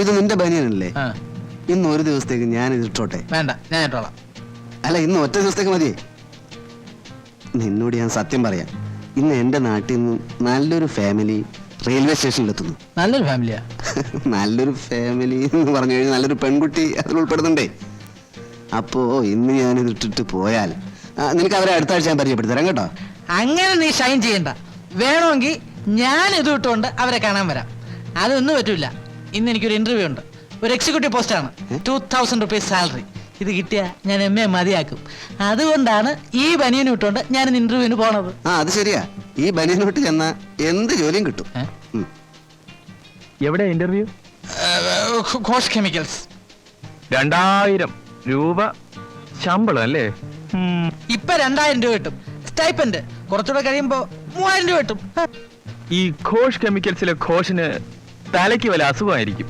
ഇത് നിന്റെ ബനിയനല്ലേ? ഇന്ന് ഒരു ദിവസത്തേക്ക് ഞാൻ ഇത് ഇട്ടോട്ടെ? വേണ്ട, ഞാൻ ഇട്ടോളാം. അല്ല, ഇന്ന് ഒറ്റ ദിവസത്തേക്ക് മതിയേ. നിന്നോട് ഞാൻ സത്യം പറയാം, ഇന്ന് എന്റെ നാട്ടിൽ നിന്ന് നല്ലൊരു ഫാമിലി റെയിൽവേ സ്റ്റേഷനിലെത്തുന്നു. നല്ലൊരു ഫാമിലിയാ? നല്ലൊരു ഫാമിലി എന്ന് പറഞ്ഞു കഴിഞ്ഞാൽ നല്ലൊരു പെൺകുട്ടി അതിൽ ഉൾപ്പെടുന്നുണ്ടേ. അപ്പോ ഇന്ന് ഞാനിത് ഇട്ടിട്ട് പോയാൽ നിനക്ക് അവരെ അടുത്ത ആഴ്ച ഞാൻ പരിചയപ്പെടുത്തി തരാം കേട്ടോ. അങ്ങനെ നീ ഷൈൻ ചെയ്യണ്ട. വേണമെങ്കിൽ ഞാൻ ഇത് ഇട്ടുകൊണ്ട് അവരെ കാണാൻ വരാം. അതൊന്നും പറ്റൂല. ഇന്ന് എനിക്കൊരു ഇന്റർവ്യൂ ഉണ്ട്. ഒരു എക്സിക്യൂട്ടീവ് പോസ്റ്റാണ്. 2000 rupees സാലറി. ഇത് കിട്ടിയാ ഞാൻ MA മതിയാക്കും. അതുകൊണ്ടാണ് ഈ ബനിയൻ ഇട്ടുകൊണ്ട് ഞാൻ ഇന്റർവ്യൂവിന് പോണത്. അത് ശരിയാ. ഈ ബനിയനോട്ട് ചെന്നാ എന്ത് ജോലിയും കിട്ടും. എവിടെ ഇന്റർവ്യൂ? ഘോഷ് കെമിക്കൽസ്. 2000 രൂപ ശമ്പളം അല്ലേ? ഇപ്പൊ 2000 രൂപ കിട്ടും. സ്റ്റൈപ്പൻഡ് കുറച്ചുകൂടെ കഴിയുമ്പോ 3000 രൂപ കിട്ടും. ഈ ഘോഷ് കെമിക്കൽസിലെ ഘോഷിന് തലയ്ക്ക് വല്ല അസുഖമായിരിക്കും.